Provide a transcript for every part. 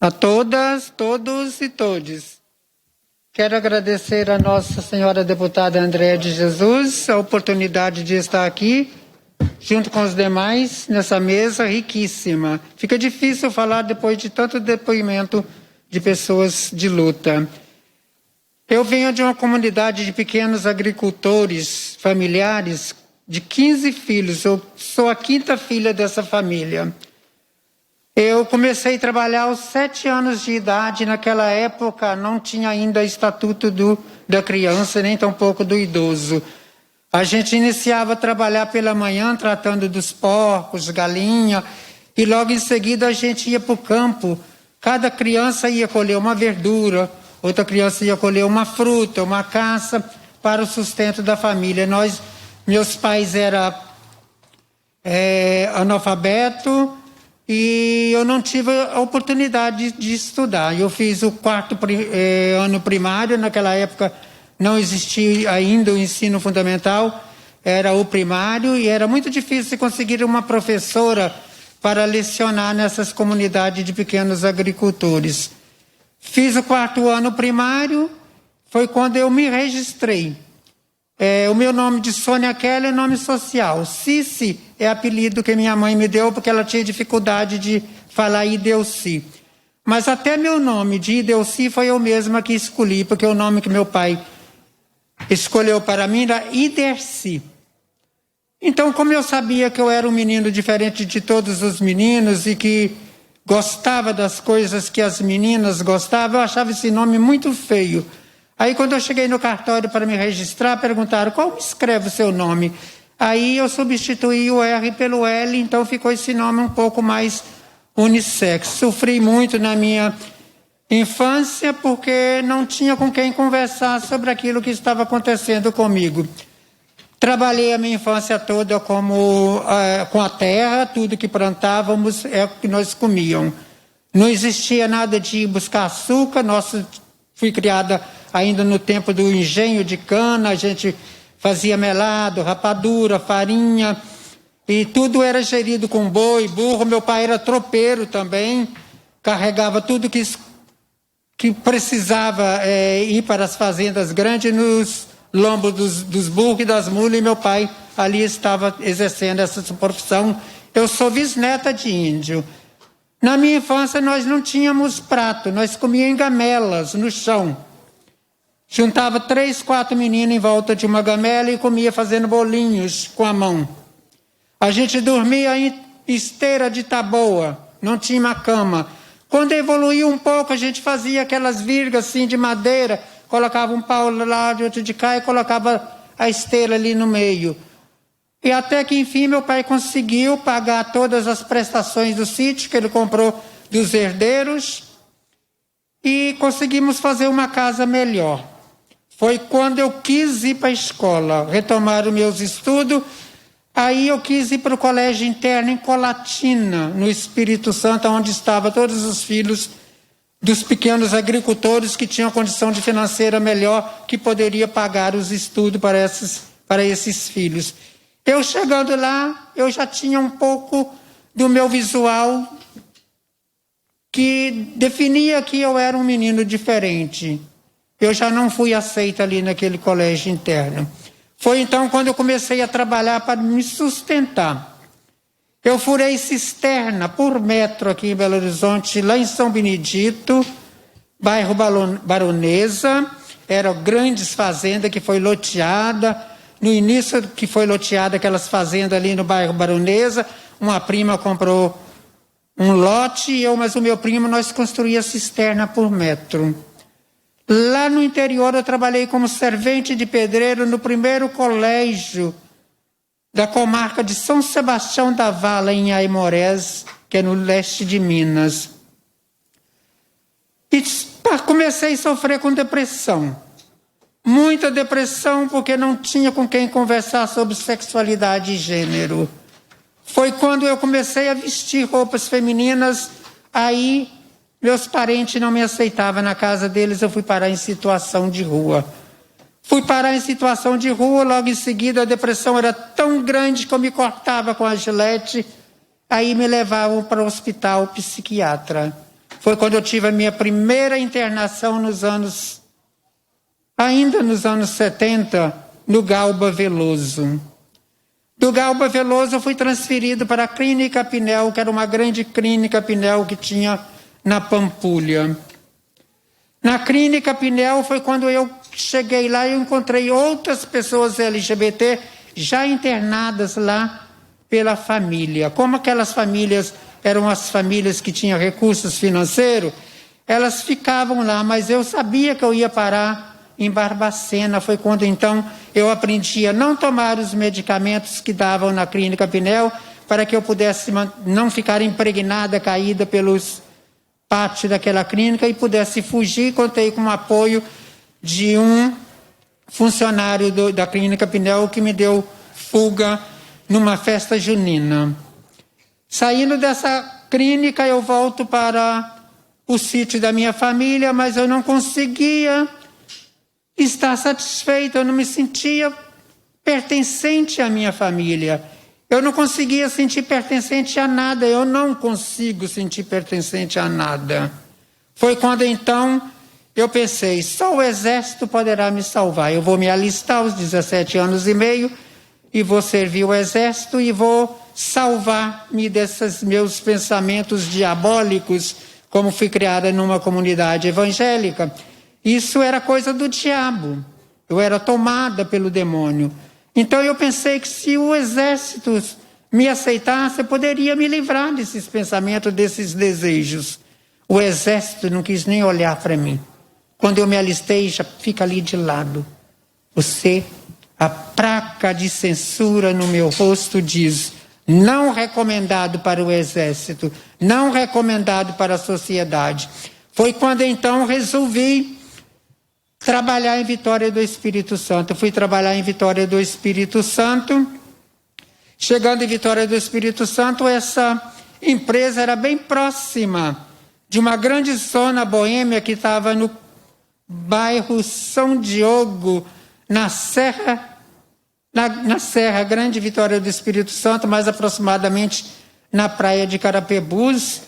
A todas, todos e todes. Quero agradecer a Nossa Senhora Deputada Andréa de Jesus a oportunidade de estar aqui, junto com os demais, nessa mesa riquíssima. Fica difícil falar depois de tanto depoimento de pessoas de luta. Eu venho de uma comunidade de pequenos agricultores familiares de 15 filhos. Eu sou a quinta filha dessa família. Eu comecei a trabalhar aos 7 anos de idade. Naquela época não tinha ainda estatuto da criança, nem tampouco do idoso. A gente iniciava a trabalhar pela manhã, tratando dos porcos, galinha, e logo em seguida a gente ia para o campo. Cada criança ia colher uma verdura, outra criança ia colher uma fruta, uma caça, para o sustento da família. Meus pais eram analfabetos, e eu não tive a oportunidade de estudar. Eu fiz o 4º ano primário. Naquela época não existia ainda o ensino fundamental, era o primário, e era muito difícil conseguir uma professora para lecionar nessas comunidades de pequenos agricultores. Fiz o 4º ano primário, foi quando eu me registrei. O meu nome de Sônia Kelly é nome social. Cici é apelido que minha mãe me deu porque ela tinha dificuldade de falar Ideuci. Mas até meu nome de Ideuci foi eu mesma que escolhi, porque o nome que meu pai escolheu para mim era Iderci. Então, como eu sabia que eu era um menino diferente de todos os meninos e que gostava das coisas que as meninas gostavam, eu achava esse nome muito feio. Aí, quando eu cheguei no cartório para me registrar, perguntaram: qual escreve o seu nome? Aí eu substituí o R pelo L, então ficou esse nome um pouco mais unissex. Sofri muito na minha infância porque não tinha com quem conversar sobre aquilo que estava acontecendo comigo. Trabalhei a minha infância toda com a terra, tudo que plantávamos é o que nós comíamos. Não existia nada de ir buscar açúcar. Fui criada ainda no tempo do engenho de cana. A gente fazia melado, rapadura, farinha, e tudo era gerido com boi, burro. Meu pai era tropeiro também, carregava tudo que precisava ir para as fazendas grandes nos lombos dos burros e das mulas, e meu pai ali estava exercendo essa profissão. Eu sou bisneta de índio. Na minha infância nós não tínhamos prato, nós comíamos em gamelas no chão. Juntava 3, 4 meninos em volta de uma gamela e comia fazendo bolinhos com a mão. A gente dormia em esteira de taboa, não tinha uma cama. Quando evoluiu um pouco, a gente fazia aquelas virgas assim de madeira, colocava um pau lá de outro de cá e colocava a esteira ali no meio. E até que, enfim, meu pai conseguiu pagar todas as prestações do sítio que ele comprou dos herdeiros e conseguimos fazer uma casa melhor. Foi quando eu quis ir para a escola, retomar os meus estudos. Aí eu quis ir para o colégio interno em Colatina, no Espírito Santo, onde estavam todos os filhos dos pequenos agricultores que tinham condição de financeira melhor, que poderia pagar os estudos para esses filhos. Eu chegando lá, eu já tinha um pouco do meu visual que definia que eu era um menino diferente. Eu já não fui aceita ali naquele colégio interno. Foi então quando eu comecei a trabalhar para me sustentar. Eu furei cisterna por metro aqui em Belo Horizonte, lá em São Benedito, bairro Baronesa. Eram grandes fazendas que foi loteada. No início que foi loteada aquelas fazendas ali no bairro Baronesa, uma prima comprou um lote e mas o meu primo, nós construíamos cisterna por metro. Lá no interior eu trabalhei como servente de pedreiro no primeiro colégio da comarca de São Sebastião da Vala, em Aimorés, que é no leste de Minas. E comecei a sofrer com depressão. Muita depressão, porque não tinha com quem conversar sobre sexualidade e gênero. Foi quando eu comecei a vestir roupas femininas, aí meus parentes não me aceitavam na casa deles, eu fui parar em situação de rua. Fui parar em situação de rua, logo em seguida a depressão era tão grande que eu me cortava com a gilete, aí me levavam para o hospital psiquiatra. foi quando eu tive a minha primeira internação ainda nos anos 70, no Galba Veloso. Do Galba Veloso eu fui transferido para a Clínica Pinel, que era uma grande clínica Pinel que tinha na Pampulha. Na Clínica Pinel foi quando eu cheguei lá e eu encontrei outras pessoas LGBT já internadas lá pela família. Como aquelas famílias eram as famílias que tinham recursos financeiros, elas ficavam lá, mas eu sabia que eu ia parar em Barbacena. Foi quando então eu aprendi a não tomar os medicamentos que davam na Clínica Pinel, para que eu pudesse não ficar impregnada, caída pelos pátios daquela clínica e pudesse fugir. Contei com o apoio de um funcionário da Clínica Pinel que me deu fuga numa festa junina. Saindo dessa clínica, eu volto para o sítio da minha família, mas eu não conseguia estar satisfeita, eu não me sentia pertencente à minha família. Eu não conseguia sentir pertencente a nada, eu não consigo sentir pertencente a nada. Foi quando então eu pensei, só o Exército poderá me salvar. Eu vou me alistar aos 17 anos e meio e vou servir o Exército e vou salvar-me desses meus pensamentos diabólicos, como fui criada numa comunidade evangélica. Isso era coisa do diabo, eu era tomada pelo demônio. Então eu pensei que se o Exército me aceitasse, eu poderia me livrar desses pensamentos, desses desejos. O Exército não quis nem olhar para mim. Quando eu me alistei, já fica ali de lado. A placa de censura no meu rosto diz: não recomendado para o Exército, não recomendado para a sociedade. Foi quando então resolvi trabalhar em Vitória do Espírito Santo. Fui trabalhar em Vitória do Espírito Santo. Chegando em Vitória do Espírito Santo, essa empresa era bem próxima de uma grande zona boêmia que estava no bairro São Diogo, na Serra Grande Vitória do Espírito Santo, mais aproximadamente na praia de Carapebus.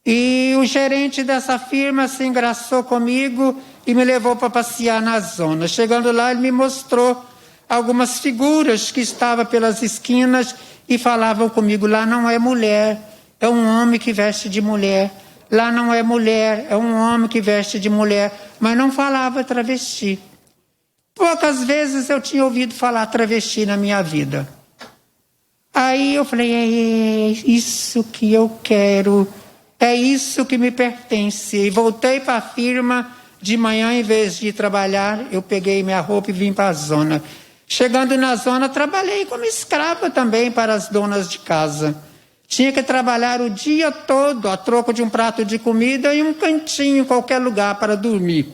E o gerente dessa firma se engraçou comigo e me levou para passear na zona. Chegando lá, ele me mostrou algumas figuras que estavam pelas esquinas e falavam comigo: lá não é mulher, é um homem que veste de mulher. Lá não é mulher, é um homem que veste de mulher. Mas não falava travesti. Poucas vezes eu tinha ouvido falar travesti na minha vida. Aí eu falei: é isso que eu quero, é isso que me pertence. E voltei para a firma de manhã, em vez de trabalhar, eu peguei minha roupa e vim para a zona. Chegando na zona, trabalhei como escrava também para as donas de casa. Tinha que trabalhar o dia todo a troco de um prato de comida e um cantinho em qualquer lugar para dormir.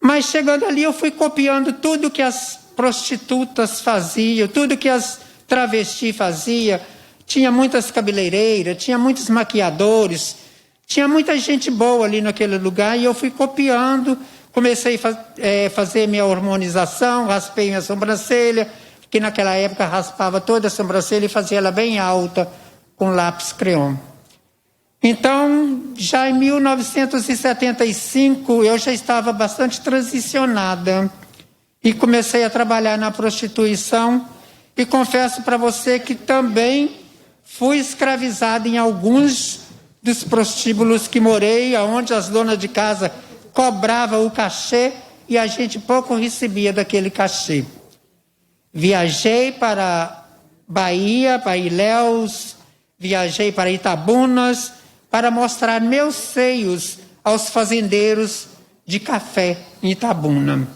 Mas chegando ali, eu fui copiando tudo que as prostitutas faziam, tudo que as travestis faziam. Tinha muitas cabeleireiras, tinha muitos maquiadores, tinha muita gente boa ali naquele lugar, e eu fui copiando. Comecei a fazer minha hormonização, raspei minha sobrancelha, que naquela época raspava toda a sobrancelha e fazia ela bem alta com lápis crayon. Então, já em 1975, eu já estava bastante transicionada e comecei a trabalhar na prostituição, e confesso para você que também fui escravizada em alguns dos prostíbulos que morei, onde as donas de casa cobravam o cachê e a gente pouco recebia daquele cachê. Viajei para Bahia, para Ilhéus, viajei para Itabunas, para mostrar meus seios aos fazendeiros de café em Itabuna.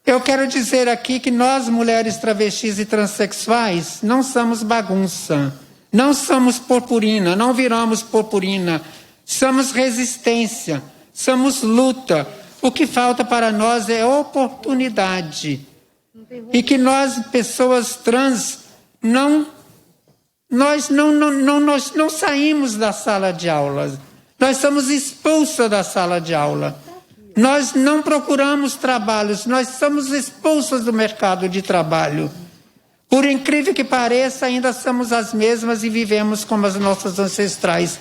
Eu quero dizer aqui que nós, mulheres travestis e transexuais, não somos bagunça, não somos purpurina, não viramos purpurina, somos resistência, somos luta. O que falta para nós é oportunidade. E que nós, pessoas trans, nós não saímos da sala de aula. Nós somos expulsos da sala de aula. Nós não procuramos trabalhos, nós somos expulsos do mercado de trabalho. Por incrível que pareça, ainda somos as mesmas e vivemos como as nossas ancestrais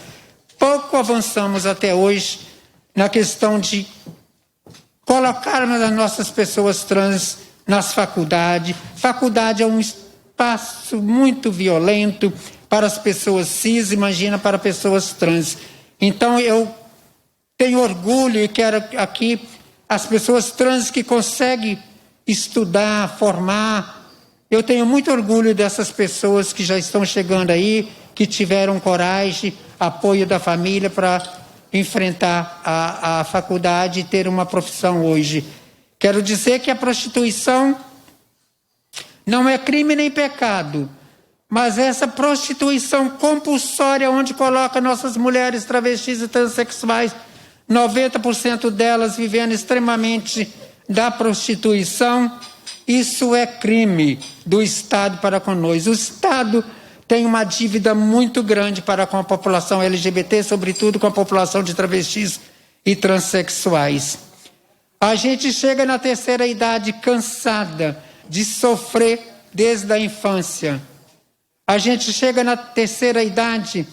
pouco avançamos até hoje na questão de colocarmos as nossas pessoas trans nas faculdades. Faculdade é um espaço muito violento para as pessoas cis, imagina para pessoas trans. Então eu tenho orgulho e quero aqui as pessoas trans que conseguem estudar, formar. Eu tenho muito orgulho dessas pessoas que já estão chegando aí, que tiveram coragem, apoio da família para enfrentar a faculdade e ter uma profissão hoje. Quero dizer que a prostituição não é crime nem pecado, mas essa prostituição compulsória onde coloca nossas mulheres travestis e transexuais, 90% delas vivendo extremamente da prostituição, isso é crime do Estado para conosco. O Estado tem uma dívida muito grande para com a população LGBT, sobretudo com a população de travestis e transexuais. A gente chega na terceira idade cansada de sofrer desde a infância. A gente chega na terceira idade,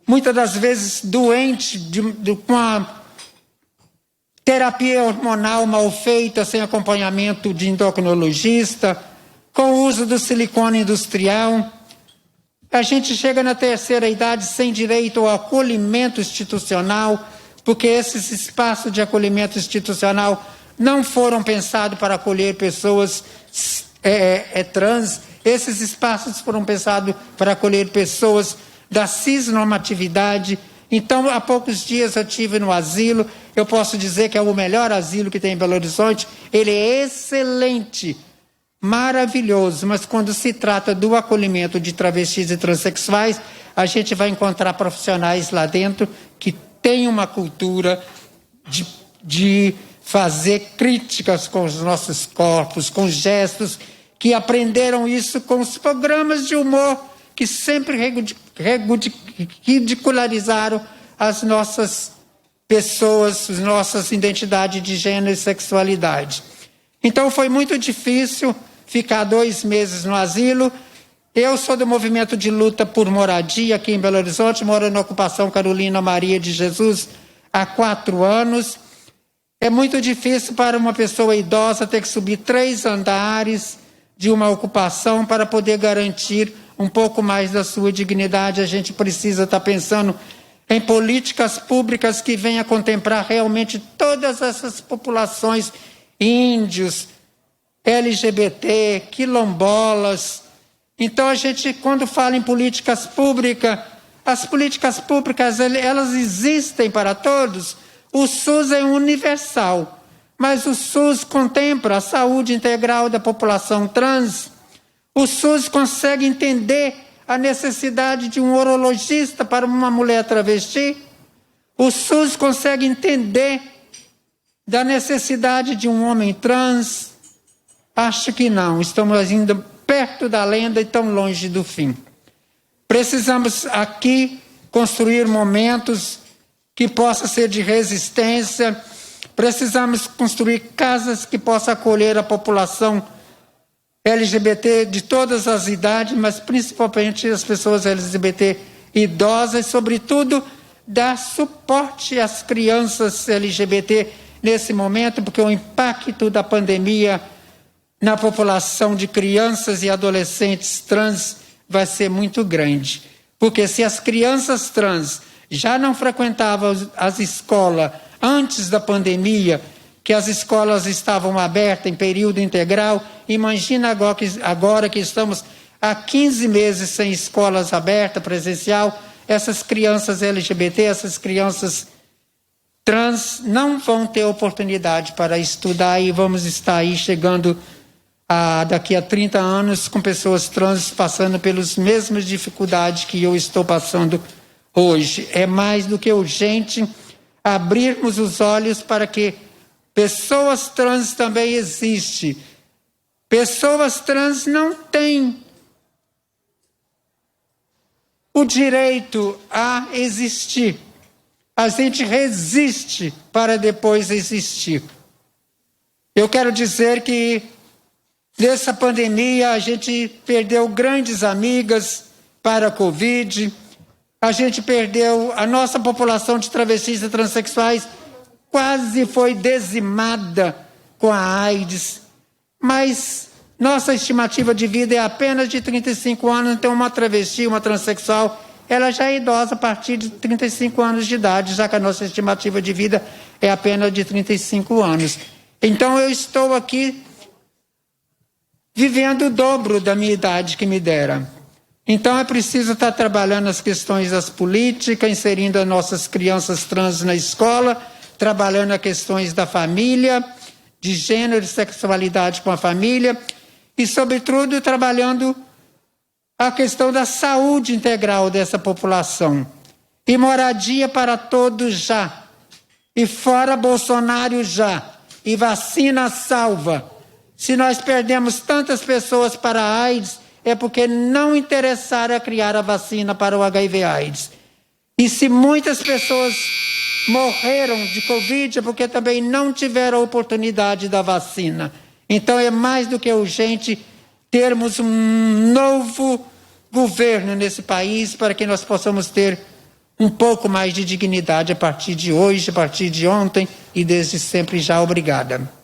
muitas das vezes doente, com a terapia hormonal mal feita, sem acompanhamento de endocrinologista, com o uso do silicone industrial. A gente chega na terceira idade sem direito ao acolhimento institucional, porque esses espaços de acolhimento institucional não foram pensados para acolher pessoas trans. Esses espaços foram pensados para acolher pessoas da cisnormatividade. Então, há poucos dias eu estive no asilo. Eu posso dizer que é o melhor asilo que tem em Belo Horizonte. Ele é excelente, maravilhoso, mas quando se trata do acolhimento de travestis e transexuais, a gente vai encontrar profissionais lá dentro que têm uma cultura de fazer críticas com os nossos corpos, com gestos, que aprenderam isso com os programas de humor que sempre ridicularizaram as nossas pessoas, as nossas identidades de gênero e sexualidade. Então foi muito difícil ficar 2 meses no asilo. Eu sou do movimento de luta por moradia aqui em Belo Horizonte, moro na ocupação Carolina Maria de Jesus há 4 anos. É muito difícil para uma pessoa idosa ter que subir 3 andares de uma ocupação para poder garantir um pouco mais da sua dignidade. A gente precisa estar pensando em políticas públicas que venham a contemplar realmente todas essas populações, índios, LGBT, quilombolas. Então a gente, quando fala em políticas públicas, as políticas públicas elas existem para todos. O SUS é universal, mas o SUS contempla a saúde integral da população trans. O SUS consegue entender a necessidade de um urologista para uma mulher travesti. O SUS consegue entender da necessidade de um homem trans. Acho que não, estamos ainda perto da lenda e tão longe do fim. Precisamos aqui construir momentos que possam ser de resistência. Precisamos construir casas que possam acolher a população LGBT de todas as idades, mas principalmente as pessoas LGBT idosas, sobretudo dar suporte às crianças LGBT nesse momento, porque o impacto da pandemia na população de crianças e adolescentes trans vai ser muito grande. Porque se as crianças trans já não frequentavam as escolas antes da pandemia, que as escolas estavam abertas em período integral, imagina agora que estamos há 15 meses sem escolas abertas, presencial, essas crianças LGBT, essas crianças trans não vão ter oportunidade para estudar e vamos estar aí chegando daqui a 30 anos com pessoas trans passando pelas mesmas dificuldades que eu estou passando hoje. É mais do que urgente abrirmos os olhos para que pessoas trans também existem. Pessoas trans não têm o direito a existir. A gente resiste para depois existir. Eu quero dizer que nessa pandemia a gente perdeu grandes amigas para a Covid. a gente perdeu, a nossa população de travestis e transexuais quase foi dizimada com a AIDS, mas nossa estimativa de vida é apenas de 35 anos, então uma travesti, uma transexual, ela já é idosa a partir de 35 anos de idade, já que a nossa estimativa de vida é apenas de 35 anos. Então eu estou aqui vivendo o dobro da minha idade que me dera. Então é preciso estar trabalhando as questões das políticas, inserindo as nossas crianças trans na escola, trabalhando as questões da família, de gênero e sexualidade com a família e, sobretudo, trabalhando a questão da saúde integral dessa população. E moradia para todos já. E fora Bolsonaro já. E vacina salva. Se nós perdemos tantas pessoas para a AIDS, é porque não interessaram a criar a vacina para o HIV/AIDS. E se muitas pessoas morreram de Covid, é porque também não tiveram a oportunidade da vacina. Então é mais do que urgente termos um novo governo nesse país para que nós possamos ter um pouco mais de dignidade a partir de hoje, a partir de ontem e desde sempre já. Obrigada.